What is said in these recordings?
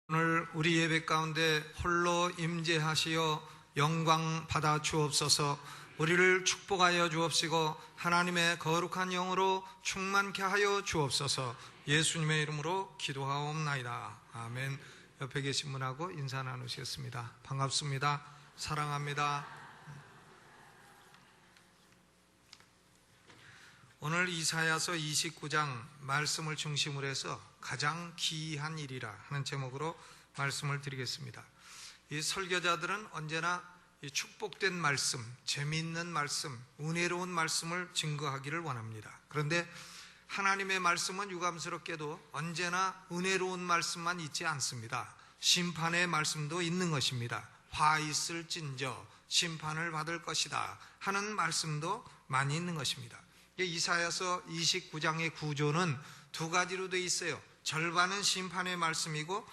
오늘 우리 예배 가운데 홀로 임재하시어 영광 받아 주옵소서. 우리를 축복하여 주옵시고 하나님의 거룩한 영으로 충만케 하여 주옵소서. 예수님의 이름으로 기도하옵나이다. 아멘. 옆에 계신 분하고 인사 나누시겠습니다. 반갑습니다. 사랑합니다. 오늘 이사야서 29장 말씀을 중심으로 해서 가장 기이한 일이라 하는 제목으로 말씀을 드리겠습니다. 이 설교자들은 언제나 이 축복된 말씀, 재미있는 말씀, 은혜로운 말씀을 증거하기를 원합니다. 그런데 하나님의 말씀은 유감스럽게도 언제나 은혜로운 말씀만 있지 않습니다. 심판의 말씀도 있는 것입니다. 화 있을진저 심판을 받을 것이다 하는 말씀도 많이 있는 것입니다. 이사야서 29장의 구조는 두 가지로 되어 있어요. 절반은 심판의 말씀이고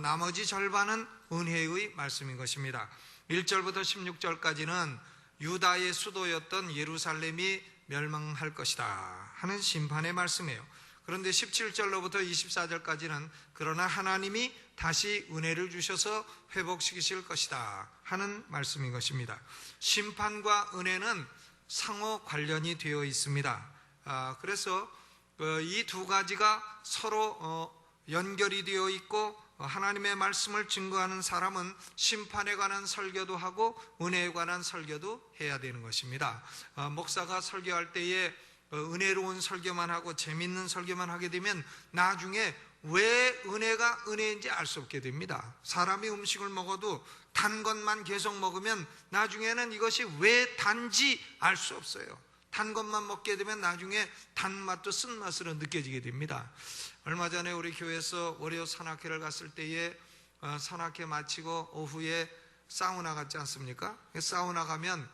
나머지 절반은 은혜의 말씀인 것입니다. 1절부터 16절까지는 유다의 수도였던 예루살렘이 멸망할 것이다 하는 심판의 말씀이에요. 그런데 17절로부터 24절까지는 그러나 하나님이 다시 은혜를 주셔서 회복시키실 것이다 하는 말씀인 것입니다. 심판과 은혜는 상호 관련이 되어 있습니다. 그래서 이 두 가지가 서로 연결이 되어 있고 하나님의 말씀을 증거하는 사람은 심판에 관한 설교도 하고 은혜에 관한 설교도 해야 되는 것입니다. 목사가 설교할 때에 은혜로운 설교만 하고 재밌는 설교만 하게 되면 나중에 왜 은혜가 은혜인지 알 수 없게 됩니다. 사람이 음식을 먹어도 단 것만 계속 먹으면 나중에는 이것이 왜 단지 알 수 없어요. 단 것만 먹게 되면 나중에 단맛도 쓴맛으로 느껴지게 됩니다. 얼마 전에 우리 교회에서 월요 산악회를 갔을 때에 산악회 마치고 오후에 사우나 갔지 않습니까? 사우나 가면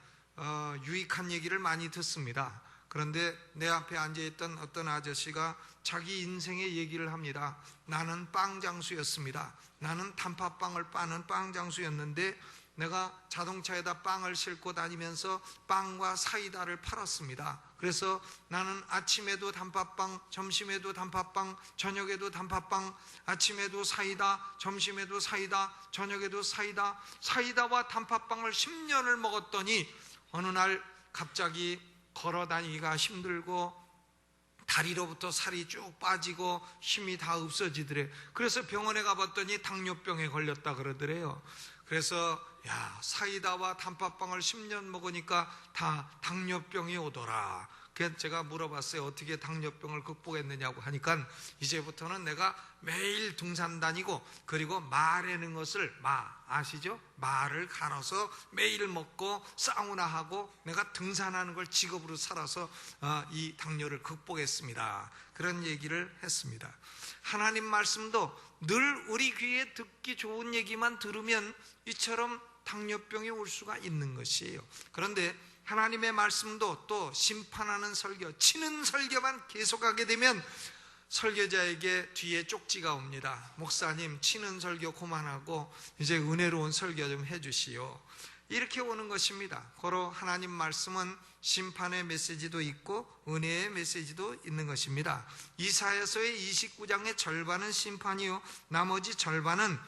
유익한 얘기를 많이 듣습니다. 그런데 내 앞에 앉아있던 어떤 아저씨가 자기 인생의 얘기를 합니다. 나는 빵장수였습니다. 나는 단팥빵을 빠는 빵장수였는데 내가 자동차에다 빵을 싣고 다니면서 빵과 사이다를 팔았습니다. 그래서 나는 아침에도 단팥빵, 점심에도 단팥빵, 저녁에도 단팥빵, 아침에도 사이다, 점심에도 사이다, 저녁에도 사이다, 사이다와 단팥빵을 10년을 먹었더니 어느 날 갑자기 걸어 다니기가 힘들고 다리로부터 살이 쭉 빠지고 힘이 다 없어지더래. 그래서 병원에 가봤더니 당뇨병에 걸렸다 그러더래요. 그래서 사이다와 단팥빵을 10년 먹으니까 다 당뇨병이 오더라. 그래서 제가 물어봤어요. 어떻게 당뇨병을 극복했느냐고 하니까 이제부터는 내가 매일 등산 다니고 그리고 말하는 것을 아시죠? 말을 갈아서 매일 먹고 사우나하고 내가 등산하는 걸 직업으로 살아서 이 당뇨를 극복했습니다. 그런 얘기를 했습니다. 하나님 말씀도 늘 우리 귀에 듣기 좋은 얘기만 들으면 이처럼 당뇨병이 올 수가 있는 것이에요. 그런데 하나님의 말씀도 또 심판하는 설교, 치는 설교만 계속하게 되면 설교자에게 뒤에 쪽지가 옵니다. 목사님, 치는 설교 그만하고 이제 은혜로운 설교 좀 해주시오. 이렇게 오는 것입니다. 고로 하나님 말씀은 심판의 메시지도 있고 은혜의 메시지도 있는 것입니다. 이사야서의 29장의 절반은 심판이요 나머지 절반은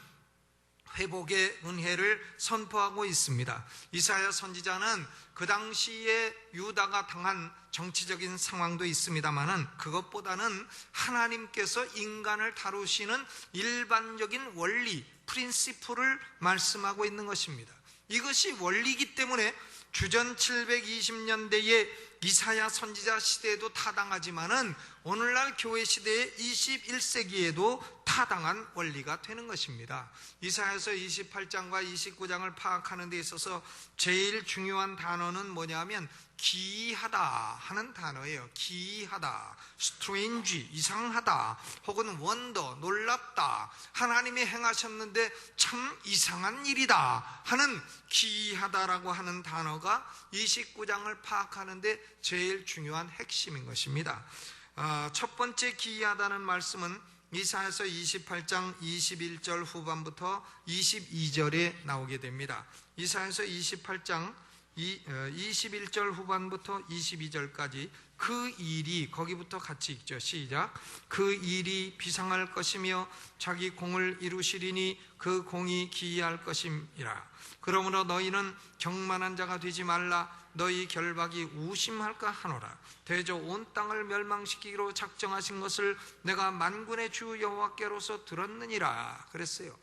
회복의 은혜를 선포하고 있습니다. 이사야 선지자는 그 당시에 유다가 당한 정치적인 상황도 있습니다만은 그것보다는 하나님께서 인간을 다루시는 일반적인 원리, 프린시플을 말씀하고 있는 것입니다. 이것이 원리이기 때문에 주전 720년대의 이사야 선지자 시대에도 타당하지만은 오늘날 교회 시대의 21세기에도 타당한 원리가 되는 것입니다. 이사야서 28장과 29장을 파악하는 데 있어서 제일 중요한 단어는 뭐냐면 기이하다 하는 단어예요. 기이하다, strange, 이상하다, 혹은 wonder, 놀랍다, 하나님이 행하셨는데 참 이상한 일이다 하는 기이하다라고 하는 단어가 29장을 파악하는 데 제일 중요한 핵심인 것입니다. 첫 번째 기이하다는 말씀은 이사야서 28장 21절 후반부터 22절에 나오게 됩니다. 이사야서 28장 21절 후반부터 22절까지 그 일이, 거기부터 같이 읽죠. 시작. 그 일이 비상할 것이며 자기 공을 이루시리니 그 공이 기이할 것임이라. 그러므로 너희는 경만한 자가 되지 말라. 너희 결박이 우심할까 하노라. 대저 온 땅을 멸망시키기로 작정하신 것을 내가 만군의 주 여호와께로서 들었느니라. 그랬어요.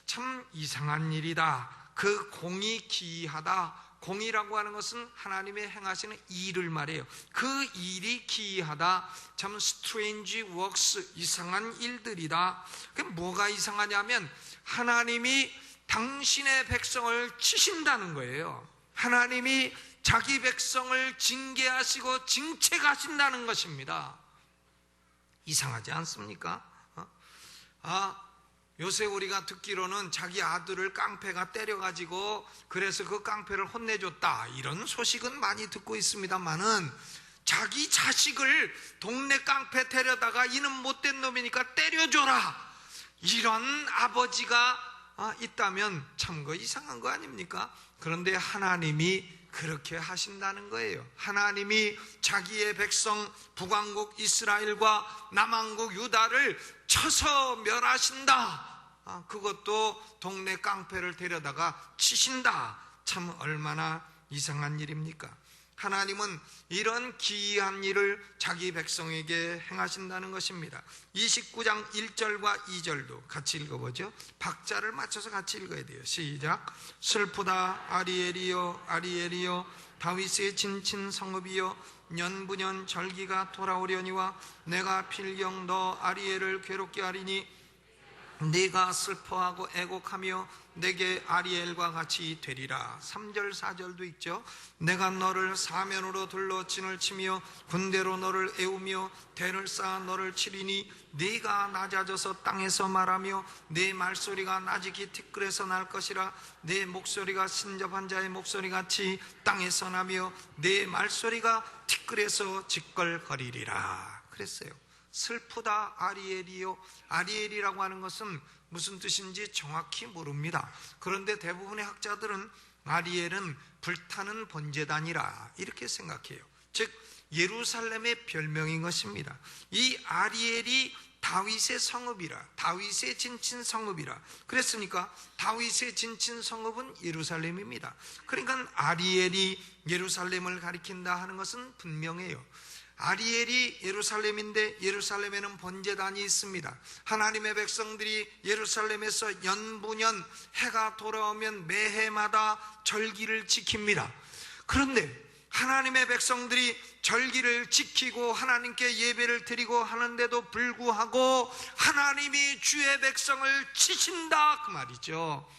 참 이상한 일이다. 그 공이 기이하다. 공이라고 하는 것은 하나님의 행하시는 일을 말해요. 그 일이 기이하다. 참 strange works, 이상한 일들이다. 그게 뭐가 이상하냐면 하나님이 당신의 백성을 치신다는 거예요. 하나님이 자기 백성을 징계하시고 징책하신다는 것입니다. 이상하지 않습니까? 요새 우리가 듣기로는 자기 아들을 깡패가 때려가지고 그래서 그 깡패를 혼내줬다, 이런 소식은 많이 듣고 있습니다만은 자기 자식을 동네 깡패 데려다가 이는 못된 놈이니까 때려줘라, 이런 아버지가 있다면 참 그 이상한 거 아닙니까? 그런데 하나님이 그렇게 하신다는 거예요. 하나님이 자기의 백성 북왕국 이스라엘과 남왕국 유다를 쳐서 멸하신다. 그것도 동네 깡패를 데려다가 치신다. 참 얼마나 이상한 일입니까? 하나님은 이런 기이한 일을 자기 백성에게 행하신다는 것입니다. 29장 1절과 2절도 같이 읽어보죠. 박자를 맞춰서 같이 읽어야 돼요. 시작. 슬프다 아리엘이여 아리엘이여 다윗의 진친 성읍이여 년부년 절기가 돌아오려니와 내가 필경 너 아리엘을 괴롭게 하리니 네가 슬퍼하고 애곡하며 내게 아리엘과 같이 되리라. 3절 4절도 있죠. 내가 너를 사면으로 둘러 진을 치며 군대로 너를 애우며 대를 쌓아 너를 치리니 네가 낮아져서 땅에서 말하며 네 말소리가 나지기 티끌에서 날 것이라. 네 목소리가 신접한 자의 목소리같이 땅에서 나며 네 말소리가 티끌에서 짓걸거리리라. 그랬어요. 슬프다 아리엘이요. 아리엘이라고 하는 것은 무슨 뜻인지 정확히 모릅니다. 그런데 대부분의 학자들은 아리엘은 불타는 번제단이라 이렇게 생각해요. 즉 예루살렘의 별명인 것입니다. 이 아리엘이 다윗의 성읍이라, 다윗의 진친 성읍이라 그랬으니까 다윗의 진친 성읍은 예루살렘입니다. 그러니까 아리엘이 예루살렘을 가리킨다 하는 것은 분명해요. 아리엘이 예루살렘인데 예루살렘에는 번제단이 있습니다. 하나님의 백성들이 예루살렘에서 연부년 해가 돌아오면 매해마다 절기를 지킵니다. 그런데 하나님의 백성들이 절기를 지키고 하나님께 예배를 드리고 하는데도 불구하고 하나님이 주의 백성을 치신다 그 말이죠.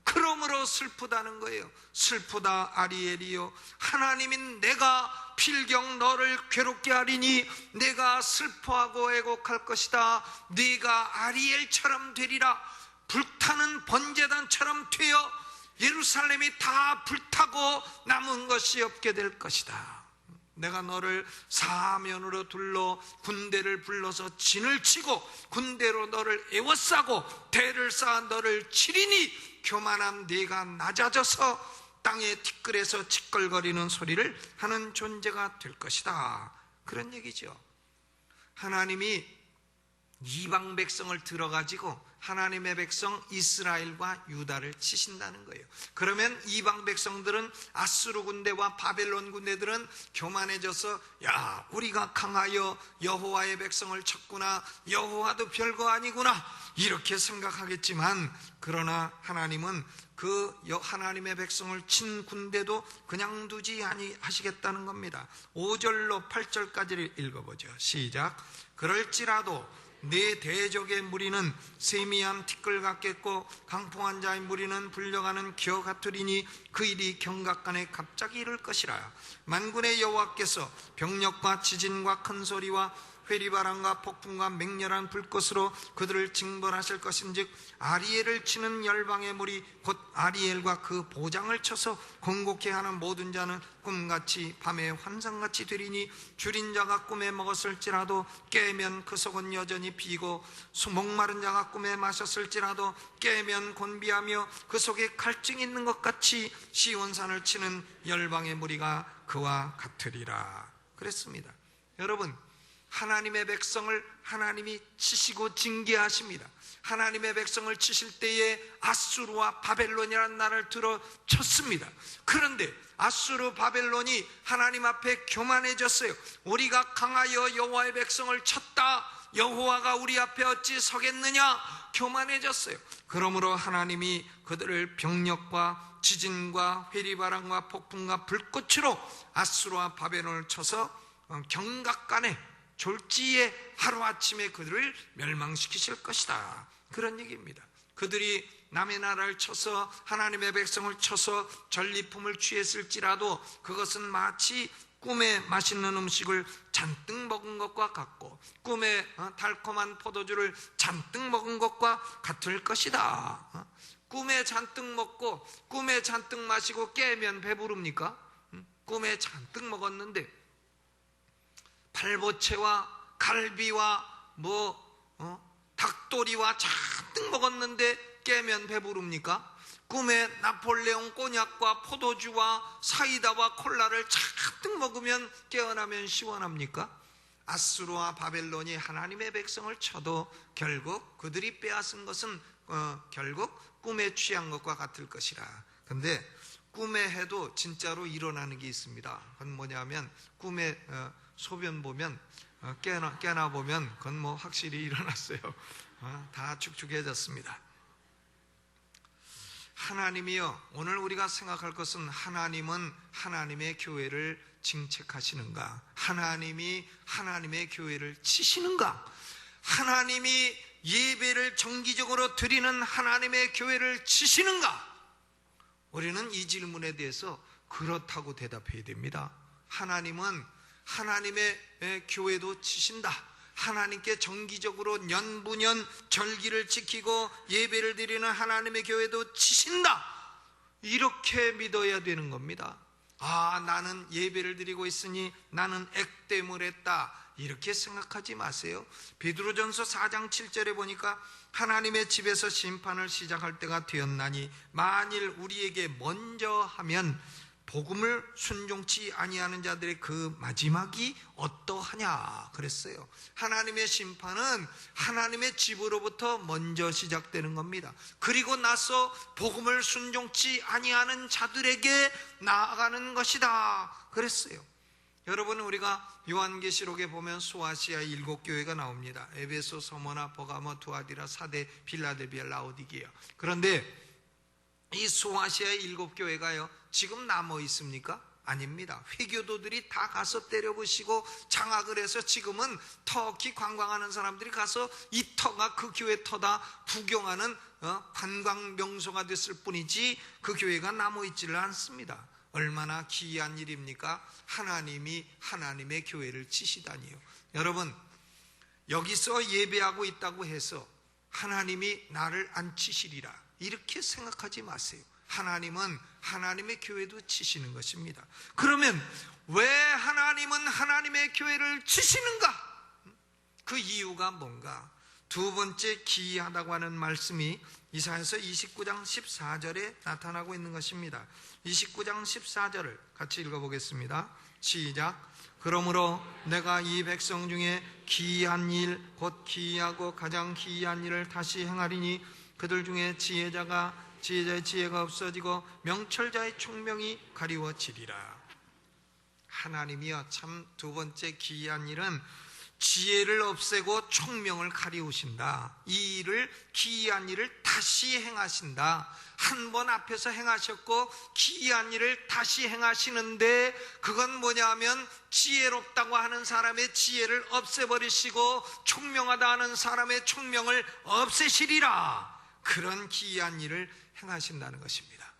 그러므로 슬프다는 거예요. 슬프다 아리엘이요 하나님인 내가 필경 너를 괴롭게 하리니 내가 슬퍼하고 애곡할 것이다. 네가 아리엘처럼 되리라. 불타는 번제단처럼 되어 예루살렘이 다 불타고 남은 것이 없게 될 것이다. 내가 너를 사면으로 둘러 군대를 불러서 진을 치고 군대로 너를 에워싸고 대를 쌓아 너를 치리니 교만한 네가 낮아져서 땅의 티끌에서 짓걸거리는 소리를 하는 존재가 될 것이다. 그런 얘기죠. 하나님이 이방 백성을 들어가지고 하나님의 백성 이스라엘과 유다를 치신다는 거예요. 그러면 이방 백성들은 아수르 군대와 바벨론 군대들은 교만해져서 야 우리가 강하여 여호와의 백성을 쳤구나, 여호와도 별거 아니구나 이렇게 생각하겠지만 그러나 하나님은 그 하나님의 백성을 친 군대도 그냥 두지 아니하시겠다는 겁니다. 5절로 8절까지를 읽어보죠. 시작. 그럴지라도 네 대적의 무리는 세미한 티끌 같겠고 강포한 자의 무리는 불려가는 기어 같으리니 그 일이 경각간에 갑자기 이를 것이라. 만군의 여호와께서 병력과 지진과 큰 소리와 회리바람과 폭풍과 맹렬한 불꽃으로 그들을 징벌하실 것인즉 아리엘을 치는 열방의 무리 곧 아리엘과 그 보장을 쳐서 공곡해 하는 모든 자는 꿈같이 밤에 환상같이 되리니 줄인 자가 꿈에 먹었을지라도 깨면 그 속은 여전히 비고 목마른 자가 꿈에 마셨을지라도 깨면 곤비하며 그 속에 갈증이 있는 것 같이 시온산을 치는 열방의 무리가 그와 같으리라 그랬습니다. 여러분, 하나님의 백성을 하나님이 치시고 징계하십니다. 하나님의 백성을 치실 때에 아수르와 바벨론이라는 나라를 들어 쳤습니다. 그런데 아수르 바벨론이 하나님 앞에 교만해졌어요. 우리가 강하여 여호와의 백성을 쳤다, 여호와가 우리 앞에 어찌 서겠느냐, 교만해졌어요. 그러므로 하나님이 그들을 병력과 지진과 회리바람과 폭풍과 불꽃으로 아수르와 바벨론을 쳐서 경각간에 졸지에 하루아침에 그들을 멸망시키실 것이다, 그런 얘기입니다. 그들이 남의 나라를 쳐서 하나님의 백성을 쳐서 전리품을 취했을지라도 그것은 마치 꿈에 맛있는 음식을 잔뜩 먹은 것과 같고 꿈에 달콤한 포도주를 잔뜩 먹은 것과 같을 것이다. 꿈에 잔뜩 먹고 꿈에 잔뜩 마시고 깨면 배부릅니까? 꿈에 잔뜩 먹었는데 팔보채와 갈비와 닭도리와 잔뜩 먹었는데 깨면 배부릅니까? 꿈에 나폴레옹 꼬냑과 포도주와 사이다와 콜라를 잔뜩 먹으면 깨어나면 시원합니까? 아수르와 바벨론이 하나님의 백성을 쳐도 결국 그들이 빼앗은 것은 결국 꿈에 취한 것과 같을 것이라. 근데 꿈에 해도 진짜로 일어나는 게 있습니다. 그건 뭐냐면 꿈에 소변 보면 깨나 보면 그건 뭐 확실히 일어났어요. 다 축축해졌습니다. 하나님이요, 오늘 우리가 생각할 것은 하나님은 하나님의 교회를 징책하시는가? 하나님이 하나님의 교회를 치시는가? 하나님이 예배를 정기적으로 드리는 하나님의 교회를 치시는가? 우리는 이 질문에 대해서 그렇다고 대답해야 됩니다. 하나님은 하나님의 교회도 치신다. 하나님께 정기적으로 년부년 절기를 지키고 예배를 드리는 하나님의 교회도 치신다. 이렇게 믿어야 되는 겁니다. 나는 예배를 드리고 있으니 나는 액땜을 했다, 이렇게 생각하지 마세요. 베드로전서 4장 7절에 보니까 하나님의 집에서 심판을 시작할 때가 되었나니 만일 우리에게 먼저 하면 복음을 순종치 아니하는 자들의 그 마지막이 어떠하냐 그랬어요. 하나님의 심판은 하나님의 집으로부터 먼저 시작되는 겁니다. 그리고 나서 복음을 순종치 아니하는 자들에게 나아가는 것이다 그랬어요. 여러분, 우리가 요한계시록에 보면 소아시아의 7교회가 나옵니다. 에베소, 서머나, 버가모, 두아디라, 사데, 빌라델비아, 라오디게아. 그런데 이 소아시아의 7교회가요 지금 남아 있습니까? 아닙니다. 회교도들이 다 가서 때려부시고 장악을 해서 지금은 터키 관광하는 사람들이 가서 이 터가 그 교회 터다 구경하는 관광 명소가 됐을 뿐이지 그 교회가 남아 있지를 않습니다. 얼마나 기이한 일입니까? 하나님이 하나님의 교회를 치시다니요. 여러분, 여기서 예배하고 있다고 해서 하나님이 나를 안 치시리라 이렇게 생각하지 마세요. 하나님은 하나님의 교회도 치시는 것입니다. 그러면 왜 하나님은 하나님의 교회를 치시는가? 그 이유가 뭔가? 두 번째 기이하다고 하는 말씀이 이사야서 29장 14절에 나타나고 있는 것입니다. 29장 14절을 같이 읽어보겠습니다. 시작. 그러므로 내가 이 백성 중에 기이한 일, 곧 기이하고 가장 기이한 일을 다시 행하리니 그들 중에 지혜자의 지혜가 없어지고 명철자의 총명이 가리워지리라. 하나님이여, 참 두 번째 기이한 일은 지혜를 없애고 총명을 가리우신다. 이 일을, 기이한 일을 다시 행하신다. 한 번 앞에서 행하셨고 기이한 일을 다시 행하시는데 그건 뭐냐 하면 지혜롭다고 하는 사람의 지혜를 없애버리시고 총명하다 하는 사람의 총명을 없애시리라. 그런 기이한 일을 행하신다는 것입니다.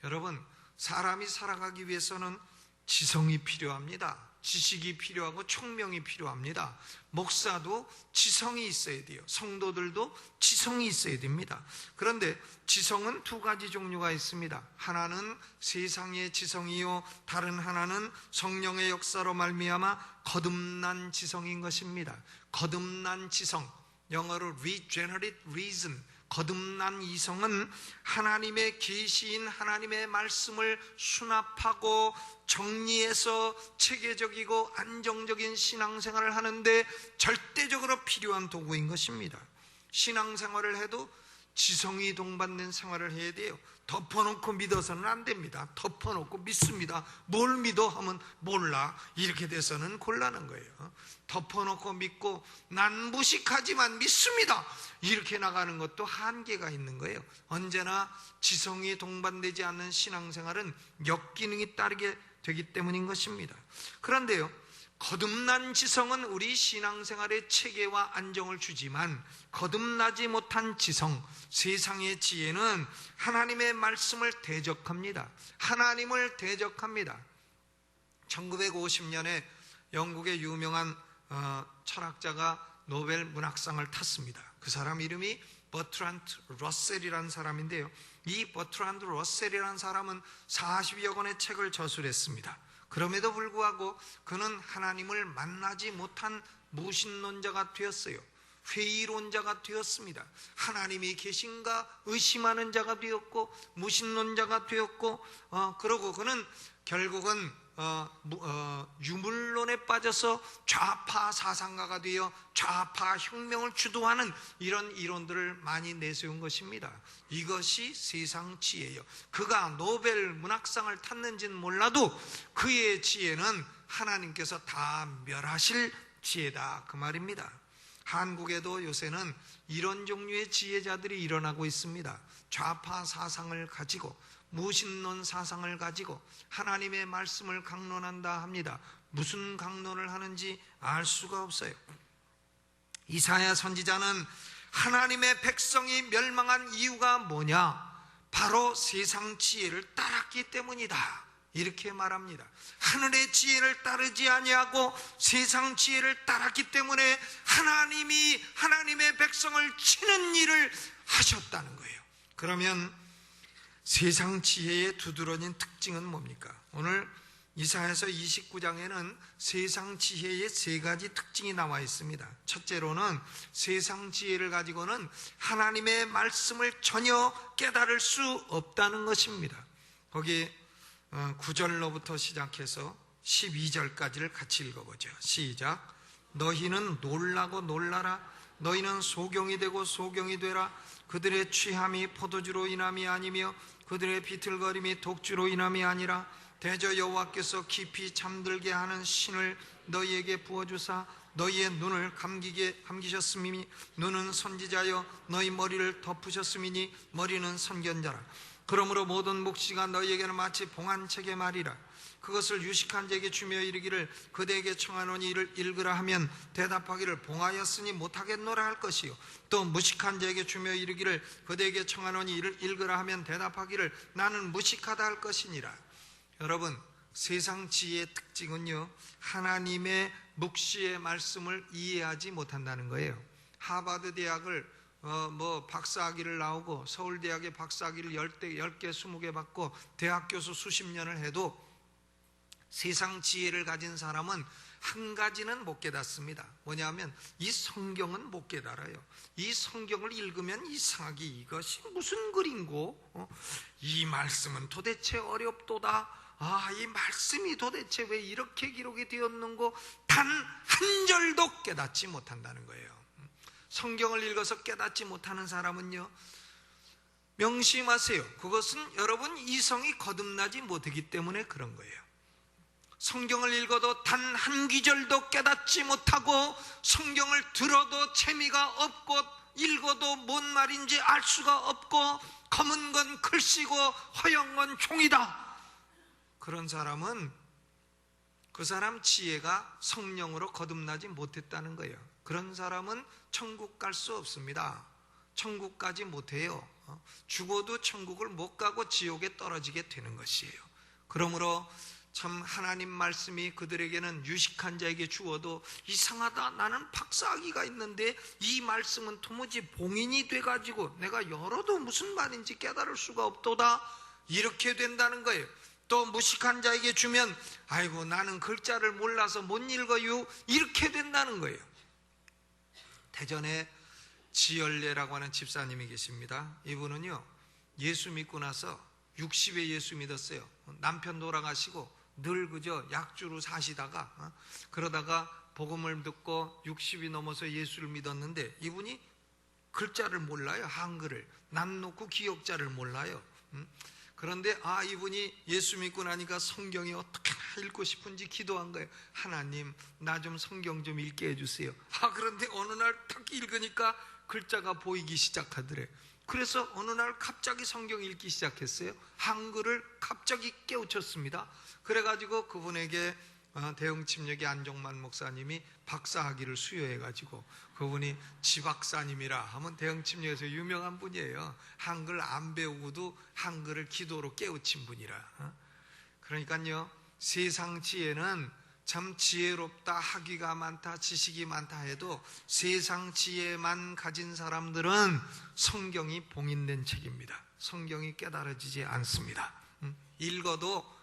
여러분, 사람이 살아가기 위해서는 지성이 필요합니다. 지식이 필요하고 총명이 필요합니다. 목사도 지성이 있어야 돼요. 성도들도 지성이 있어야 됩니다. 그런데 지성은 두 가지 종류가 있습니다. 하나는 세상의 지성이요, 다른 하나는 성령의 역사로 말미암아 거듭난 지성인 것입니다. 거듭난 지성, 영어로 regenerate reason, 거듭난 이성은 하나님의 계시인 하나님의 말씀을 수납하고 정리해서 체계적이고 안정적인 신앙생활을 하는데 절대적으로 필요한 도구인 것입니다. 신앙생활을 해도 지성이 동반된 생활을 해야 돼요. 덮어놓고 믿어서는 안 됩니다. 덮어놓고 믿습니다. 뭘 믿어? 하면 몰라. 이렇게 돼서는 곤란한 거예요. 덮어놓고 믿고 난 무식하지만 믿습니다. 이렇게 나가는 것도 한계가 있는 거예요. 언제나 지성이 동반되지 않는 신앙생활은 역기능이 따르게 되기 때문인 것입니다. 그런데요, 거듭난 지성은 우리 신앙생활의 체계와 안정을 주지만 거듭나지 못한 지성, 세상의 지혜는 하나님의 말씀을 대적합니다. 하나님을 대적합니다. 1950년에 영국의 유명한 철학자가 노벨 문학상을 탔습니다. 그 사람 이름이 버트란드 러셀이라는 사람인데요, 이 버트란드 러셀이라는 사람은 40여 권의 책을 저술했습니다. 그럼에도 불구하고 그는 하나님을 만나지 못한 무신론자가 되었어요. 회의론자가 되었습니다. 하나님이 계신가 의심하는 자가 되었고 무신론자가 되었고, 그러고 그는 결국은 유물론에 빠져서 좌파 사상가가 되어 좌파 혁명을 주도하는 이런 이론들을 많이 내세운 것입니다. 이것이 세상 지혜예요. 그가 노벨 문학상을 탔는지는 몰라도 그의 지혜는 하나님께서 다 멸하실 지혜다, 그 말입니다. 한국에도 요새는 이런 종류의 지혜자들이 일어나고 있습니다. 좌파 사상을 가지고 무신론 사상을 가지고 하나님의 말씀을 강론한다 합니다. 무슨 강론을 하는지 알 수가 없어요. 이사야 선지자는 하나님의 백성이 멸망한 이유가 뭐냐? 바로 세상 지혜를 따랐기 때문이다, 이렇게 말합니다. 하늘의 지혜를 따르지 아니하고 세상 지혜를 따랐기 때문에 하나님이 하나님의 백성을 치는 일을 하셨다는 거예요. 그러면 세상 지혜의 두드러진 특징은 뭡니까? 오늘 이사야서 29장에는 세상 지혜의 세 가지 특징이 나와 있습니다. 첫째로는 세상 지혜를 가지고는 하나님의 말씀을 전혀 깨달을 수 없다는 것입니다. 거기 9절로부터 시작해서 12절까지를 같이 읽어보죠. 시작. 너희는 놀라고 놀라라. 너희는 소경이 되고 소경이 되라. 그들의 취함이 포도주로 인함이 아니며 그들의 비틀거림이 독주로 인함이 아니라 대저 여호와께서 깊이 잠들게 하는 신을 너희에게 부어주사 너희의 눈을 감기셨음이니 눈은 선지자여 너희 머리를 덮으셨음이니 머리는 선견자라. 그러므로 모든 묵시가 너희에게는 마치 봉한책의 말이라. 그것을 유식한 자에게 주며 이르기를 그대에게 청하노니 이를 읽으라 하면 대답하기를 봉하였으니 못하겠노라 할 것이요, 또 무식한 자에게 주며 이르기를 그대에게 청하노니 이를 읽으라 하면 대답하기를 나는 무식하다 할 것이니라. 여러분, 세상 지혜의 특징은요, 하나님의 묵시의 말씀을 이해하지 못한다는 거예요. 하버드 대학을 박사학위를 나오고 서울대학의 박사학위를 10개 20개 받고 대학 교수 수십 년을 해도 세상 지혜를 가진 사람은 한 가지는 못 깨닫습니다. 뭐냐면 이 성경은 못 깨달아요. 이 성경을 읽으면 이상하게 이것이 무슨 글인고, 이 말씀은 도대체 어렵도다. 이 말씀이 도대체 왜 이렇게 기록이 되었는고, 단 한 절도 깨닫지 못한다는 거예요. 성경을 읽어서 깨닫지 못하는 사람은요, 명심하세요. 그것은 여러분 이성이 거듭나지 못하기 때문에 그런 거예요. 성경을 읽어도 단 한 귀절도 깨닫지 못하고 성경을 들어도 재미가 없고 읽어도 뭔 말인지 알 수가 없고 검은 건 글씨고 허연 건 종이다. 그런 사람은 그 사람 지혜가 성령으로 거듭나지 못했다는 거예요. 그런 사람은 천국 갈 수 없습니다. 천국 가지 못해요. 죽어도 천국을 못 가고 지옥에 떨어지게 되는 것이에요. 그러므로 참 하나님 말씀이 그들에게는 유식한 자에게 주어도 이상하다, 나는 박사학위가 있는데 이 말씀은 도무지 봉인이 돼가지고 내가 열어도 무슨 말인지 깨달을 수가 없도다, 이렇게 된다는 거예요. 또 무식한 자에게 주면 아이고 나는 글자를 몰라서 못 읽어요, 이렇게 된다는 거예요. 대전에 지열례라고 하는 집사님이 계십니다. 이분은요, 예수 믿고 나서 60에 예수 믿었어요. 남편 돌아가시고 늘 그저 약주로 사시다가 그러다가 복음을 듣고 60이 넘어서 예수를 믿었는데 이분이 글자를 몰라요. 한글을 남 놓고 기억자를 몰라요. 그런데 이분이 예수 믿고 나니까 성경이 어떻게 읽고 싶은지 기도한 거예요. 하나님, 나 좀 성경 좀 읽게 해주세요. 그런데 어느 날 딱 읽으니까 글자가 보이기 시작하더래. 그래서 어느 날 갑자기 성경 읽기 시작했어요. 한글을 갑자기 깨우쳤습니다. 그래가지고 그분에게 대흥침례교 안종만 목사님이 박사학위를 수여해가지고, 그분이 지박사님이라 하면 대흥침례에서 유명한 분이에요. 한글 안 배우고도 한글을 기도로 깨우친 분이라. 그러니까요, 세상 지혜는 참 지혜롭다, 학위가 많다, 지식이 많다 해도 세상 지혜만 가진 사람들은 성경이 봉인된 책입니다. 성경이 깨달아지지 않습니다. 읽어도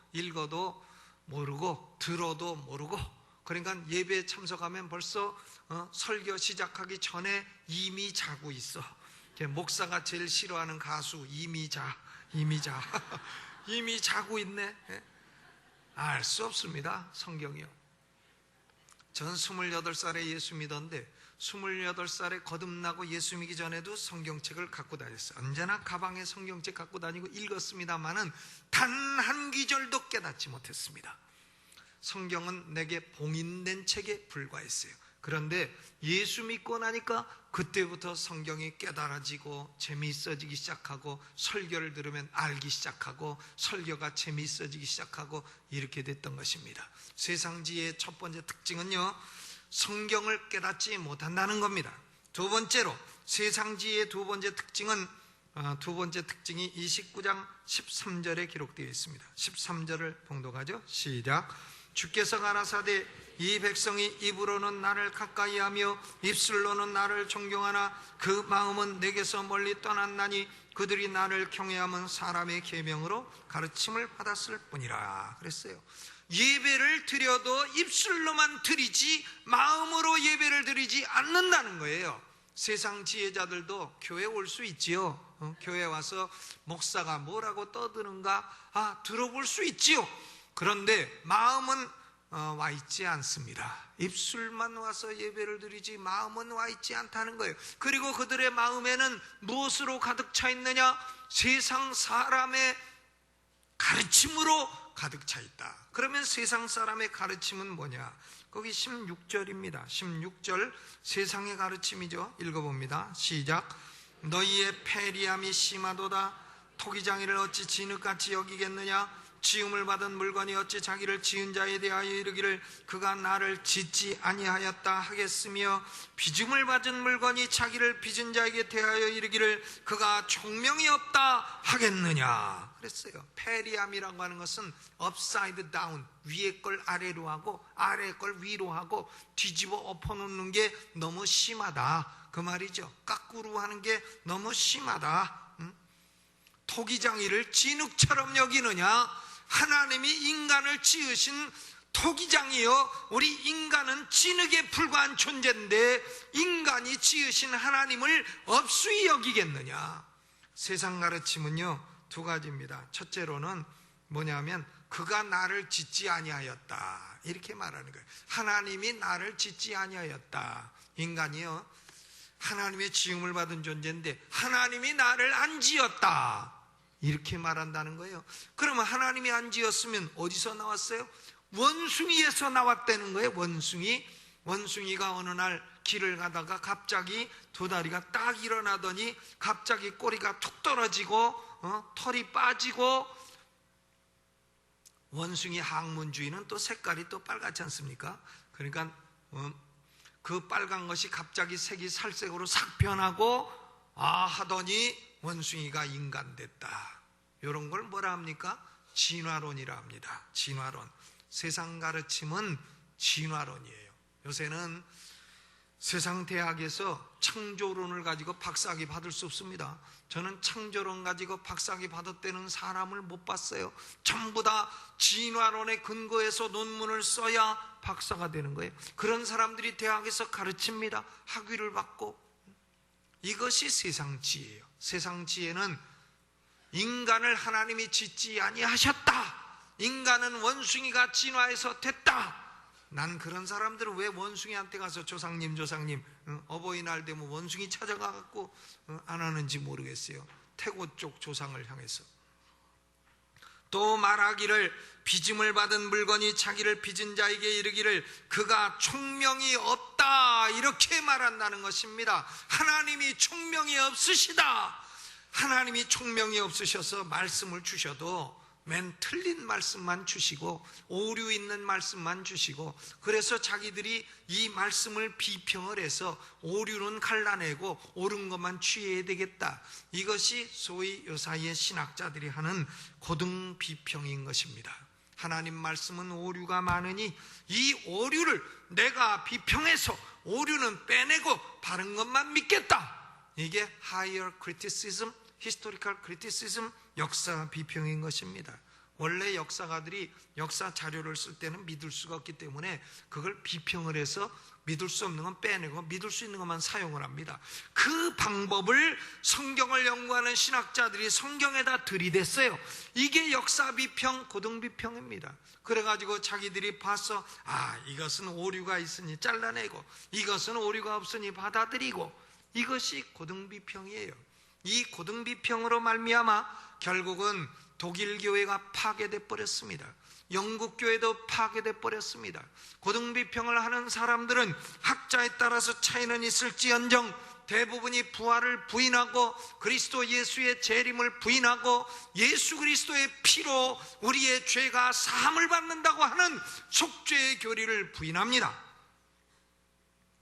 모르고 들어도 모르고, 그러니까 예배에 참석하면 벌써 설교 시작하기 전에 이미 자고 있어. 목사가 제일 싫어하는 가수 이미자 이미 자고 있네. 알 수 없습니다. 성경이요. 전 28살에 예수 믿었는데 28살에 거듭나고 예수 믿기 전에도 성경책을 갖고 다녔어요. 언제나 가방에 성경책 갖고 다니고 읽었습니다마는 단 한 귀절도 깨닫지 못했습니다. 성경은 내게 봉인된 책에 불과했어요. 그런데 예수 믿고 나니까 그때부터 성경이 깨달아지고 재미있어지기 시작하고, 설교를 들으면 알기 시작하고 설교가 재미있어지기 시작하고, 이렇게 됐던 것입니다. 세상 지혜의 첫 번째 특징은요, 성경을 깨닫지 못한다는 겁니다. 두 번째로 세상 지혜의 두 번째 특징이 29장 13절에 기록되어 있습니다. 13절을 봉독하죠. 시작. 주께서 가라사대 이 백성이 입으로는 나를 가까이 하며 입술로는 나를 존경하나 그 마음은 내게서 멀리 떠났나니 그들이 나를 경외하면 사람의 계명으로 가르침을 받았을 뿐이라 그랬어요. 예배를 드려도 입술로만 드리지 마음으로 예배를 드리지 않는다는 거예요. 세상 지혜자들도 교회 올 수 있지요. 교회 와서 목사가 뭐라고 떠드는가 들어볼 수 있지요. 그런데 마음은 와 있지 않습니다. 입술만 와서 예배를 드리지 마음은 와 있지 않다는 거예요. 그리고 그들의 마음에는 무엇으로 가득 차 있느냐? 세상 사람의 가르침으로 가득 차 있다. 그러면 세상 사람의 가르침은 뭐냐? 거기 16절입니다. 16절 세상의 가르침이죠. 읽어봅니다. 시작. 너희의 패리함이 심하도다. 토기장이를 어찌 진흙같이 여기겠느냐? 지음을 받은 물건이 어찌 자기를 지은 자에 대하여 이르기를 그가 나를 짓지 아니하였다 하겠으며, 빚음을 받은 물건이 자기를 빚은 자에게 대하여 이르기를 그가 총명이 없다 하겠느냐 그랬어요. 패리함이라고 하는 것은 upside down, 위에 걸 아래로 하고 아래 걸 위로 하고 뒤집어 엎어놓는 게 너무 심하다, 그 말이죠. 까꾸로 하는 게 너무 심하다. 토기장이를 진흙처럼 여기느냐? 하나님이 인간을 지으신 토기장이요, 우리 인간은 진흙에 불과한 존재인데 인간이 지으신 하나님을 업수히 여기겠느냐? 세상 가르침은요 두 가지입니다. 첫째로는 뭐냐면 그가 나를 짓지 아니하였다, 이렇게 말하는 거예요. 하나님이 나를 짓지 아니하였다. 인간이요 하나님의 지음을 받은 존재인데 하나님이 나를 안 지었다, 이렇게 말한다는 거예요. 그러면 하나님이 안 지었으면 어디서 나왔어요? 원숭이에서 나왔다는 거예요. 원숭이가 어느 날 길을 가다가 갑자기 두 다리가 딱 일어나더니 갑자기 꼬리가 툭 떨어지고 털이 빠지고, 원숭이 항문주의는 또 색깔이 또 빨갛지 않습니까? 그러니까 그 빨간 것이 갑자기 색이 살색으로 싹 변하고 하더니 원숭이가 인간 됐다. 이런 걸 뭐라 합니까? 진화론이라 합니다. 진화론. 세상 가르침은 진화론이에요. 요새는 세상 대학에서 창조론을 가지고 박사학위 받을 수 없습니다. 저는 창조론 가지고 박사학위 받았다는 사람을 못 봤어요. 전부 다 진화론에 근거해서 논문을 써야 박사가 되는 거예요. 그런 사람들이 대학에서 가르칩니다. 학위를 받고. 이것이 세상 지혜예요. 세상 지혜는 인간을 하나님이 짓지 아니하셨다. 인간은 원숭이가 진화해서 됐다. 난 그런 사람들은 왜 원숭이한테 가서 조상님 어버이날 되면 원숭이 찾아가갖고 안 하는지 모르겠어요. 태고 쪽 조상을 향해서. 또 말하기를 빚음을 받은 물건이 자기를 빚은 자에게 이르기를 그가 총명이 없다, 이렇게 말한다는 것입니다. 하나님이 총명이 없으시다. 하나님이 총명이 없으셔서 말씀을 주셔도 맨 틀린 말씀만 주시고 오류 있는 말씀만 주시고, 그래서 자기들이 이 말씀을 비평을 해서 오류는 갈라내고 옳은 것만 취해야 되겠다. 이것이 소위 요사이의 신학자들이 하는 고등 비평인 것입니다. 하나님 말씀은 오류가 많으니 이 오류를 내가 비평해서 오류는 빼내고 바른 것만 믿겠다. 이게 higher criticism, historical criticism, 역사 비평인 것입니다. 원래 역사가들이 역사 자료를 쓸 때는 믿을 수가 없기 때문에 그걸 비평을 해서 믿을 수 없는 건 빼내고 믿을 수 있는 것만 사용을 합니다. 그 방법을 성경을 연구하는 신학자들이 성경에다 들이댔어요. 이게 역사 비평, 고등 비평입니다. 그래가지고 자기들이 봐서 이것은 오류가 있으니 잘라내고 이것은 오류가 없으니 받아들이고, 이것이 고등 비평이에요. 이 고등 비평으로 말미암아 결국은 독일 교회가 파괴돼 버렸습니다. 영국 교회도 파괴돼 버렸습니다. 고등 비평을 하는 사람들은 학자에 따라서 차이는 있을지언정 대부분이 부활을 부인하고 그리스도 예수의 재림을 부인하고 예수 그리스도의 피로 우리의 죄가 사함을 받는다고 하는 속죄의 교리를 부인합니다.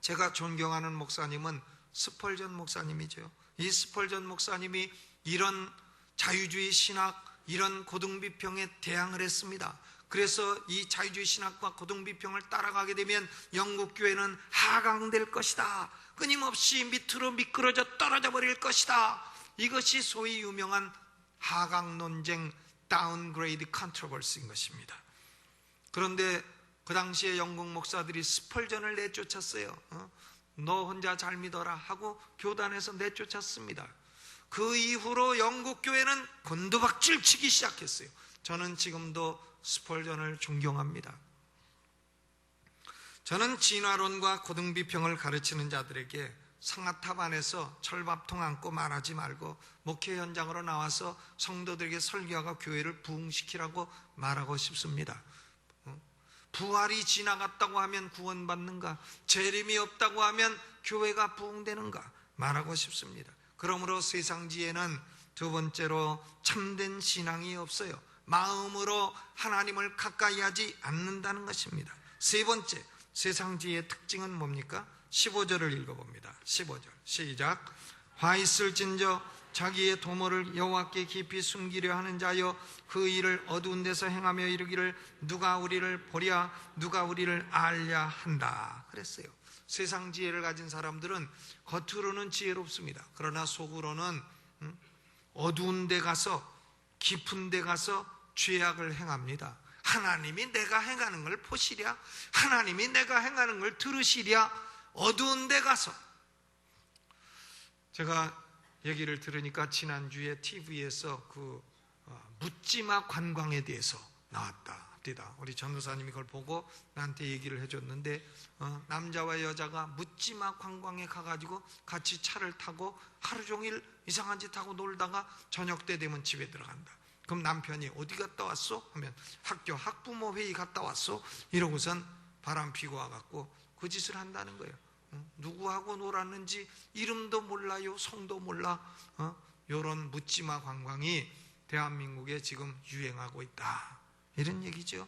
제가 존경하는 목사님은 스펄전 목사님이죠. 이 스펄전 목사님이 이런 자유주의 신학, 이런 고등비평에 대항을 했습니다. 그래서 이 자유주의 신학과 고등비평을 따라가게 되면 영국 교회는 하강될 것이다. 끊임없이 밑으로 미끄러져 떨어져 버릴 것이다. 이것이 소위 유명한 하강 논쟁, 다운그레이드 컨트로버시인 것입니다. 그런데 그 당시에 영국 목사들이 스펄전을 내쫓았어요. 너 혼자 잘 믿어라 하고 교단에서 내쫓았습니다. 그 이후로 영국 교회는 곤두박질 치기 시작했어요. 저는 지금도 스펄전을 존경합니다. 저는 진화론과 고등비평을 가르치는 자들에게 상아탑 안에서 철밥통 안고 말하지 말고 목회 현장으로 나와서 성도들에게 설교하고 교회를 부흥시키라고 말하고 싶습니다. 부활이 지나갔다고 하면 구원받는가? 재림이 없다고 하면 교회가 부흥되는가? 말하고 싶습니다. 그러므로 세상지에는 두 번째로 참된 신앙이 없어요. 마음으로 하나님을 가까이 하지 않는다는 것입니다. 세 번째, 세상지의 특징은 뭡니까? 15절을 읽어봅니다. 15절 시작. 화 있을진저 자기의 도모를 여호와께 깊이 숨기려 하는 자여 그 일을 어두운 데서 행하며 이르기를 누가 우리를 보랴 누가 우리를 알랴 한다 그랬어요. 세상 지혜를 가진 사람들은 겉으로는 지혜롭습니다. 그러나 속으로는 어두운 데 가서 깊은 데 가서 죄악을 행합니다. 하나님이 내가 행하는 걸 보시랴, 하나님이 내가 행하는 걸 들으시랴. 어두운 데 가서. 제가 얘기를 들으니까 지난주에 TV에서 그 묻지마 관광에 대해서 나왔다. 우리 전도사님이 그걸 보고 나한테 얘기를 해줬는데 남자와 여자가 묻지마 관광에 가가지고 같이 차를 타고 하루 종일 이상한 짓 하고 놀다가 저녁 때 되면 집에 들어간다. 그럼 남편이 어디 갔다 왔어? 하면 학교 학부모 회의 갔다 왔어? 이러고선 바람 피고 와갖고 그 짓을 한다는 거예요. 누구하고 놀았는지 이름도 몰라요, 성도 몰라. 이런 묻지마 관광이 대한민국에 지금 유행하고 있다, 이런 얘기죠.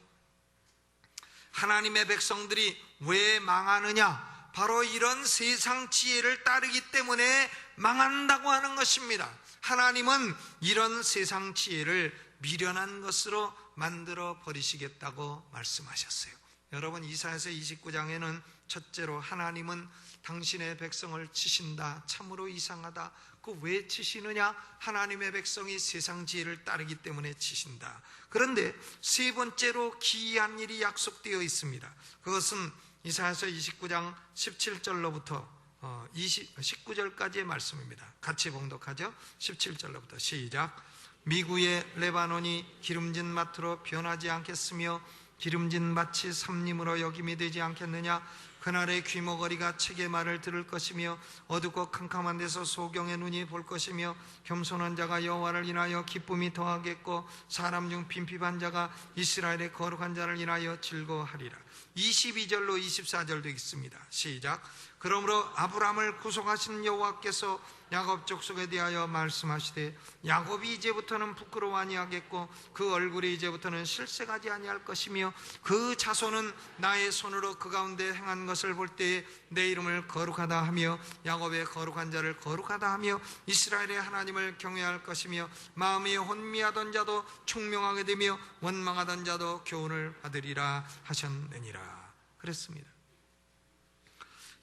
하나님의 백성들이 왜 망하느냐? 바로 이런 세상 지혜를 따르기 때문에 망한다고 하는 것입니다. 하나님은 이런 세상 지혜를 미련한 것으로 만들어 버리시겠다고 말씀하셨어요. 여러분, 이사야서 29장에는 첫째로 하나님은 당신의 백성을 치신다. 참으로 이상하다. 그 왜 치시느냐? 하나님의 백성이 세상 지혜를 따르기 때문에 치신다. 그런데 세 번째로 기이한 일이 약속되어 있습니다. 그것은 이사야서 29장 17절로부터 19절까지의 말씀입니다. 같이 봉독하죠. 17절로부터 시작. 미구의 레바논이 기름진 마트로 변하지 않겠으며 기름진 밭이 삼림으로 여김이 되지 않겠느냐? 그날의 귀머거리가 책의 말을 들을 것이며 어둡고 캄캄한 데서 소경의 눈이 볼 것이며 겸손한 자가 여호와를 인하여 기쁨이 더하겠고 사람 중 빈핍한 자가 이스라엘의 거룩한 자를 인하여 즐거워하리라. 22절로 24절도 있습니다. 시작. 그러므로 아브라함을 구속하신 여호와께서 야곱 족속에 대하여 말씀하시되 야곱이 이제부터는 부끄러워 아니하겠고 그 얼굴이 이제부터는 실색하지 아니할 것이며 그 자손은 나의 손으로 그 가운데 행한 것을 볼 때에 내 이름을 거룩하다 하며 야곱의 거룩한 자를 거룩하다 하며 이스라엘의 하나님을 경외할 것이며 마음이 혼미하던 자도 총명하게 되며 원망하던 자도 교훈을 받으리라 하셨느니라. 그랬습니다.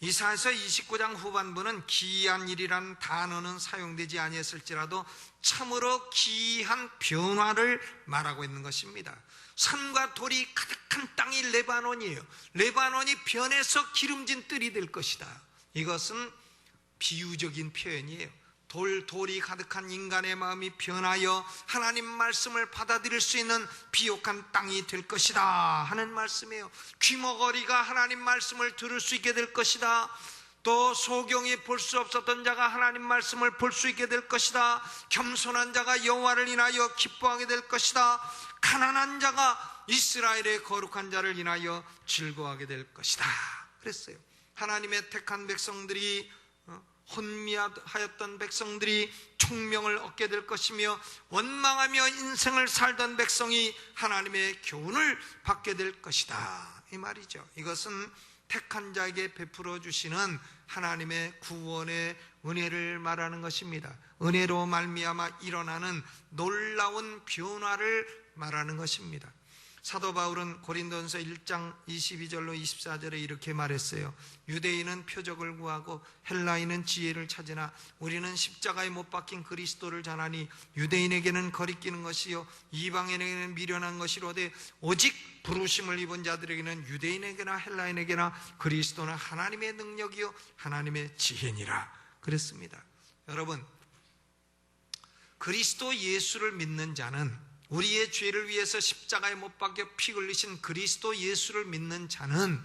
이사야서 29장 후반부는 기이한 일이란 단어는 사용되지 아니했을지라도 참으로 기이한 변화를 말하고 있는 것입니다. 산과 돌이 가득한 땅이 레바논이에요. 레바논이 변해서 기름진 뜰이 될 것이다. 이것은 비유적인 표현이에요. 돌이 가득한 인간의 마음이 변하여 하나님 말씀을 받아들일 수 있는 비옥한 땅이 될 것이다 하는 말씀이에요. 귀머거리가 하나님 말씀을 들을 수 있게 될 것이다. 또 소경이 볼 수 없었던 자가 하나님 말씀을 볼 수 있게 될 것이다. 겸손한 자가 여호와를 인하여 기뻐하게 될 것이다. 가난한 자가 이스라엘의 거룩한 자를 인하여 즐거워하게 될 것이다 그랬어요. 하나님의 택한 백성들이 혼미하였던 백성들이 총명을 얻게 될 것이며 원망하며 인생을 살던 백성이 하나님의 교훈을 받게 될 것이다 이 말이죠. 이것은 택한 자에게 베풀어 주시는 하나님의 구원의 은혜를 말하는 것입니다. 은혜로 말미암아 일어나는 놀라운 변화를 말하는 것입니다. 사도 바울은 고린도전서 1장 22절로 24절에 이렇게 말했어요. 유대인은 표적을 구하고 헬라인은 지혜를 찾으나 우리는 십자가에 못 박힌 그리스도를 전하니 유대인에게는 거리끼는 것이요 이방인에게는 미련한 것이로되 오직 부르심을 입은 자들에게는 유대인에게나 헬라인에게나 그리스도는 하나님의 능력이요 하나님의 지혜니라 그랬습니다. 여러분, 그리스도 예수를 믿는 자는, 우리의 죄를 위해서 십자가에 못 박혀 피 흘리신 그리스도 예수를 믿는 자는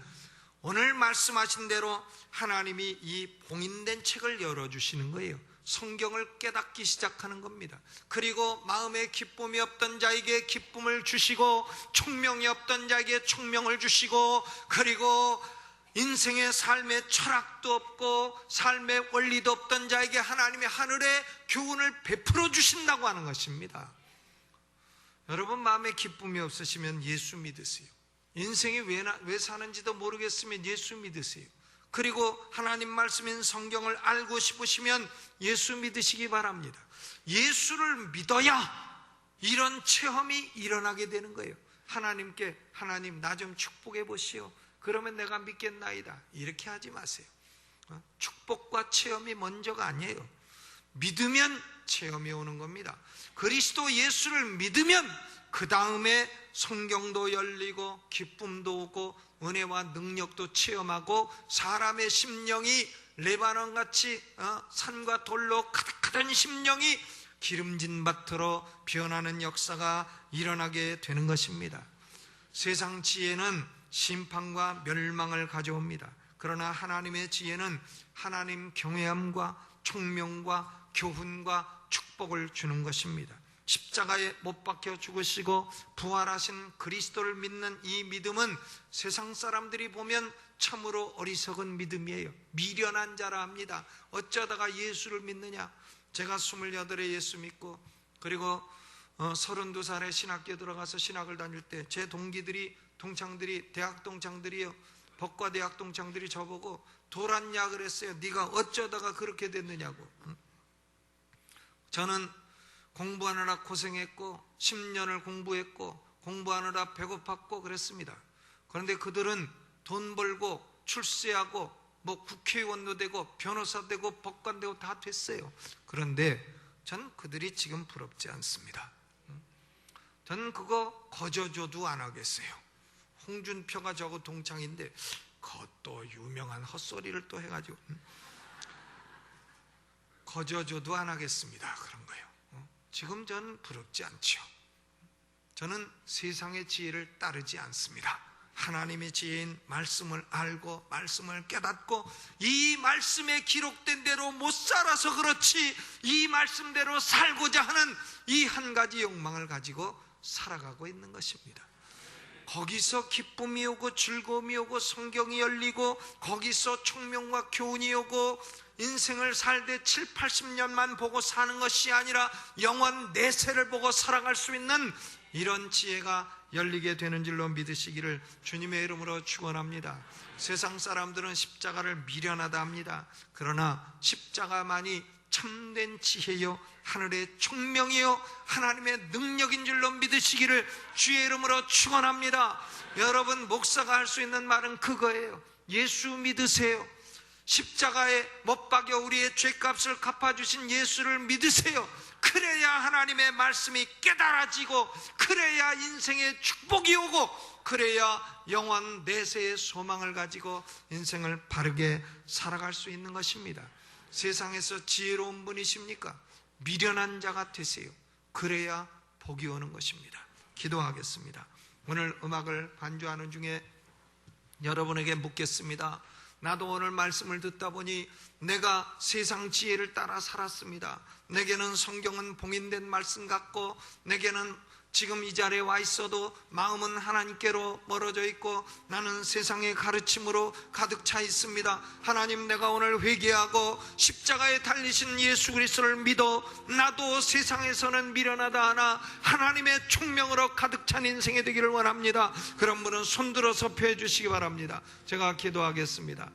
오늘 말씀하신 대로 하나님이 이 봉인된 책을 열어주시는 거예요. 성경을 깨닫기 시작하는 겁니다. 그리고 마음에 기쁨이 없던 자에게 기쁨을 주시고 총명이 없던 자에게 총명을 주시고, 그리고 인생의 삶의 철학도 없고 삶의 원리도 없던 자에게 하나님의 하늘의 교훈을 베풀어 주신다고 하는 것입니다. 여러분, 마음에 기쁨이 없으시면 예수 믿으세요. 인생이 왜 사는지도 모르겠으면 예수 믿으세요. 그리고 하나님 말씀인 성경을 알고 싶으시면 예수 믿으시기 바랍니다. 예수를 믿어야 이런 체험이 일어나게 되는 거예요. 하나님께 하나님 나 좀 축복해 보시오. 그러면 내가 믿겠나이다. 이렇게 하지 마세요. 축복과 체험이 먼저가 아니에요. 믿으면 체험이 오는 겁니다. 그리스도 예수를 믿으면 그 다음에 성경도 열리고 기쁨도 오고 은혜와 능력도 체험하고 사람의 심령이 레바논같이 산과 돌로 가득하던 심령이 기름진 밭으로 변하는 역사가 일어나게 되는 것입니다. 세상 지혜는 심판과 멸망을 가져옵니다. 그러나 하나님의 지혜는 하나님 경외함과 총명과 교훈과 축복을 주는 것입니다. 십자가에 못 박혀 죽으시고 부활하신 그리스도를 믿는 이 믿음은 세상 사람들이 보면 참으로 어리석은 믿음이에요. 미련한 자라 합니다. 어쩌다가 예수를 믿느냐. 제가 28에 예수 믿고 그리고 32살에 신학교에 들어가서 신학을 다닐 때 제 동창들이 대학 동창들이요, 법과대학 동창들이 저보고 돌았냐 그랬어요. 네가 어쩌다가 그렇게 됐느냐고. 저는 공부하느라 고생했고 10년을 공부했고 공부하느라 배고팠고 그랬습니다. 그런데 그들은 돈 벌고 출세하고 뭐 국회의원도 되고 변호사 되고 법관 되고 다 됐어요. 그런데 전 그들이 지금 부럽지 않습니다. 전 그거 거저줘도 안 하겠어요. 홍준표가 저거 동창인데 그것도 유명한 헛소리를 또 해가지고 거저줘도 안 하겠습니다. 그런 거예요. 지금 전 부럽지 않죠. 저는 세상의 지혜를 따르지 않습니다. 하나님의 지혜인 말씀을 알고 말씀을 깨닫고 이 말씀에 기록된 대로 못 살아서 그렇지 이 말씀대로 살고자 하는 이 한 가지 욕망을 가지고 살아가고 있는 것입니다. 거기서 기쁨이 오고 즐거움이 오고 성경이 열리고 거기서 총명과 교훈이 오고 인생을 살되 7, 80년만 보고 사는 것이 아니라 영원 내세를 보고 살아갈 수 있는 이런 지혜가 열리게 되는 줄로 믿으시기를 주님의 이름으로 축원합니다. 세상 사람들은 십자가를 미련하다 합니다. 그러나 십자가만이 참된 지혜요 하늘의 총명이요 하나님의 능력인 줄로 믿으시기를 주의 이름으로 축원합니다. 여러분, 목사가 할 수 있는 말은 그거예요. 예수 믿으세요. 십자가에 못 박여 우리의 죄값을 갚아주신 예수를 믿으세요. 그래야 하나님의 말씀이 깨달아지고 그래야 인생의 축복이 오고 그래야 영원 내세의 소망을 가지고 인생을 바르게 살아갈 수 있는 것입니다. 세상에서 지혜로운 분이십니까? 미련한 자가 되세요. 그래야 복이 오는 것입니다. 기도하겠습니다. 오늘 음악을 반주하는 중에 여러분에게 묻겠습니다. 나도 오늘 말씀을 듣다 보니 내가 세상 지혜를 따라 살았습니다. 내게는 성경은 봉인된 말씀 같고 내게는 지금 이 자리에 와 있어도 마음은 하나님께로 멀어져 있고 나는 세상의 가르침으로 가득 차 있습니다. 하나님, 내가 오늘 회개하고 십자가에 달리신 예수 그리스도를 믿어 나도 세상에서는 미련하다 하나 하나님의 총명으로 가득 찬 인생이 되기를 원합니다. 그런 분은 손들어서 펴 주시기 바랍니다. 제가 기도하겠습니다.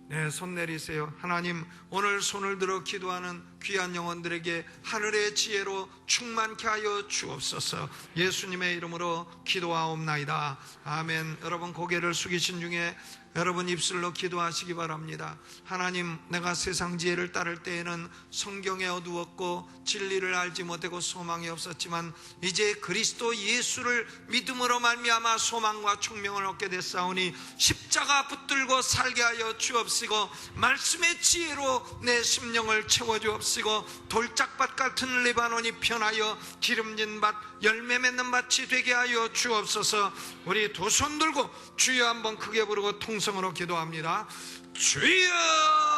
네, 손 내리세요. 하나님, 오늘 손을 들어 기도하는 귀한 영혼들에게 하늘의 지혜로 충만케 하여 주옵소서. 예수님의 이름으로 기도하옵나이다. 아멘. 여러분, 고개를 숙이신 중에 여러분 입술로 기도하시기 바랍니다. 하나님, 내가 세상 지혜를 따를 때에는 성경에 어두웠고 진리를 알지 못하고 소망이 없었지만 이제 그리스도 예수를 믿음으로 말미암아 소망과 총명을 얻게 됐사오니 십자가 붙들고 살게 하여 주옵시고 말씀의 지혜로 내 심령을 채워주옵시고 돌짝밭 같은 레바논이 편하여 기름진 밭 열매 맺는 밭이 되게 하여 주옵소서. 우리 두 손 들고 주여 한번 크게 부르고 통성으로 기도합니다. 주여!